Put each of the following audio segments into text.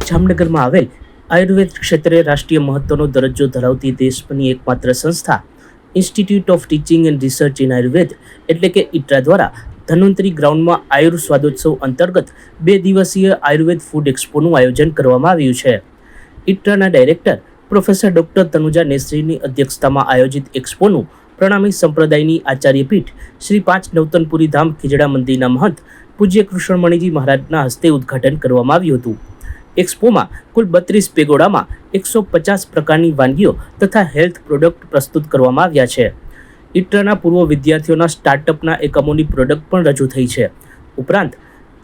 જામનગરમાં આવેલ આયુર્વેદ ક્ષેત્રે રાષ્ટ્રીય મહત્વનો દરજ્જો ધરાવતી દેશની એકમાત્ર સંસ્થા institute of teaching and research in Ayurveda એટલે કે ઇટ્રા દ્વારા ધન્વંતરી ગ્રાઉન્ડમાં આયુર સ્વાદોત્સવ અંતર્ગત 2 દિવસીય આયુર્વેદ ફૂડ એક્સપોનું આયોજન કરવામાં આવ્યું છે. ઇટ્રાના ડાયરેક્ટર પ્રોફેસર ડોક્ટર તનુજા નેસરીની અધ્યક્ષતામાં આયોજિત એક્સપોનું પ્રણામી સંપ્રદાયની આચાર્યપીઠ શ્રી 5 નવતનપુરી ધામ ખીજડા મંદિરના મહંત પૂજ્ય કૃષ્ણમણીજી મહારાજના હસ્તે ઉદ્ઘાટન કરવામાં આવ્યું હતું. એક્સપોમાં કુલ 32 પેગોડામાં 150 પ્રકારની વાનગીઓ તથા હેલ્થ પ્રોડક્ટ પ્રસ્તુત કરવામાં આવ્યા છે. ઇટ્રાના પૂર્વ વિદ્યાર્થીઓના સ્ટાર્ટઅપના એકમોની પ્રોડક્ટ પણ રજૂ થઈ છે. ઉપરાંત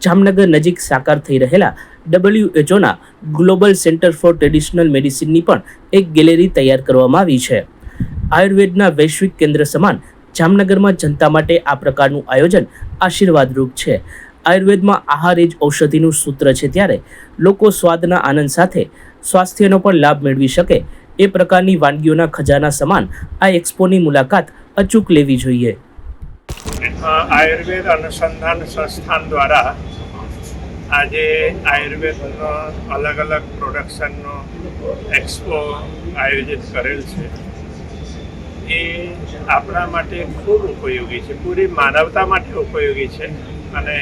જામનગર નજીક સાકાર થઈ રહેલા WHOના ગ્લોબલ સેન્ટર ફોર ટ્રેડિશનલ મેડિસિનની પણ એક ગેલેરી તૈયાર કરવામાં આવી છે. આયુર્વેદના વૈશ્વિક કેન્દ્ર સમાન જામનગરમાં જનતા માટે આ પ્રકારનું આયોજન આશીર્વાદરૂપ છે. આયુર્વેદમાં આહાર એ જ ઔષધિનું સૂત્ર છે, ત્યારે લોકો સ્વાદના આનંદ સાથે સ્વાસ્થ્યનો પણ લાભ મેળવી શકે એ પ્રકારની વાનગીઓના ખજાના સમાન આ એક્સપોની મુલાકાત અચૂક લેવી જોઈએ. આયુર્વેદ અનુસંધાન સંસ્થાન દ્વારા આજે આયુર્વેદનો અલગ અલગ પ્રોડક્શનનો એક્સપો આયોજિત કરેલ છે. એ આપણા માટે ખૂબ ઉપયોગી છે, પૂરી માનવતા માટે ઉપયોગી છે અને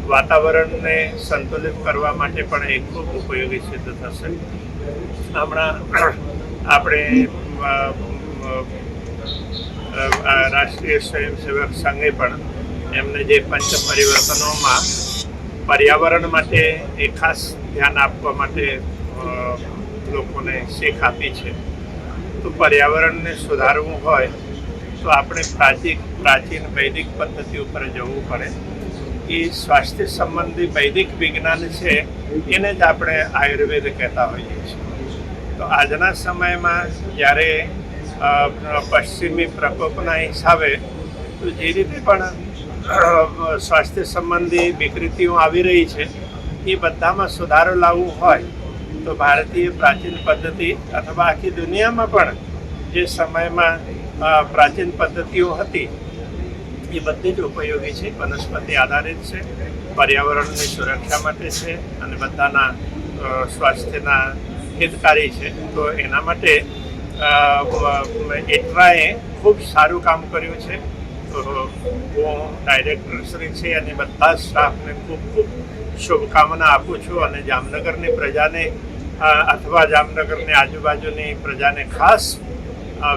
વાતાવરણને સંતુલિત કરવા માટે પણ એ ખૂબ ઉપયોગી સિદ્ધ થશે. હમણાં આપણે રાષ્ટ્રીય સ્વયંસેવક સંઘે પણ એમને જે પંચ પરિવર્તનોમાં પર્યાવરણ માટે એ ખાસ ધ્યાન આપવા માટે લોકોને શીખ આપી છે. તો પર્યાવરણને સુધારવું હોય તો આપણે પ્રાચીન વૈદિક પદ્ધતિ ઉપર જવું પડે. એ સ્વાસ્થ્ય સંબંધી વૈદિક વિજ્ઞાન છે, એને જ આપણે આયુર્વેદ કહેતા હોઈએ છીએ. તો આજના સમયમાં જ્યારે પશ્ચિમી પ્રકોપના હિસાબે તો જે રીતે પણ સ્વાસ્થ્ય સંબંધી વિકૃતિઓ આવી રહી છે, એ બધામાં સુધારો લાવવું હોય તો ભારતીય પ્રાચીન પદ્ધતિ અથવા આખી દુનિયામાં પણ જે સમયમાં પ્રાચીન પદ્ધતિઓ હતી એ બધી જ ઉપયોગી છે, વનસ્પતિ આધારિત છે, પર્યાવરણની સુરક્ષા માટે છે અને બધાના સ્વાસ્થ્યના હિતકારી છે. તો એના માટે ઇટ્રાએ ખૂબ સારું કામ કર્યું છે. તો હું ડાયરેક્ટર શ્રી છે અને બધા સ્ટાફને ખૂબ ખૂબ શુભકામના આપું છું અને જામનગરની પ્રજાને અથવા જામનગરની આજુબાજુની પ્રજાને ખાસ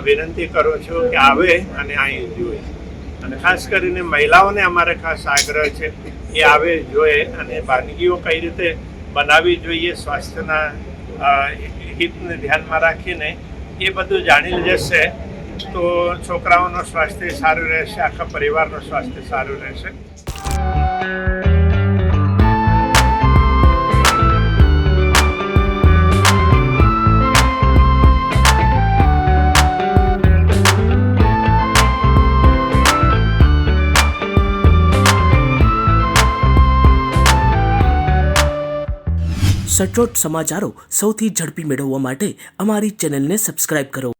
વિનંતી કરું છું કે આવે અને અહીં જોઈએ. અને ખાસ કરીને મહિલાઓને અમારે ખાસ આગ્રહ છે એ આવે, જોઈએ અને વાનગીઓ કઈ રીતે બનાવવી જોઈએ સ્વાસ્થ્યના હિતને ધ્યાનમાં રાખીને એ બધું જાણી જશે તો છોકરાઓનું સ્વાસ્થ્ય સારું રહેશે, આખા પરિવારનું સ્વાસ્થ્ય સારું રહેશે. સચોટ સમાચારો સૌથી ઝડપી મેળવવા માટે અમારી ચેનલને સબસ્ક્રાઇબ કરો.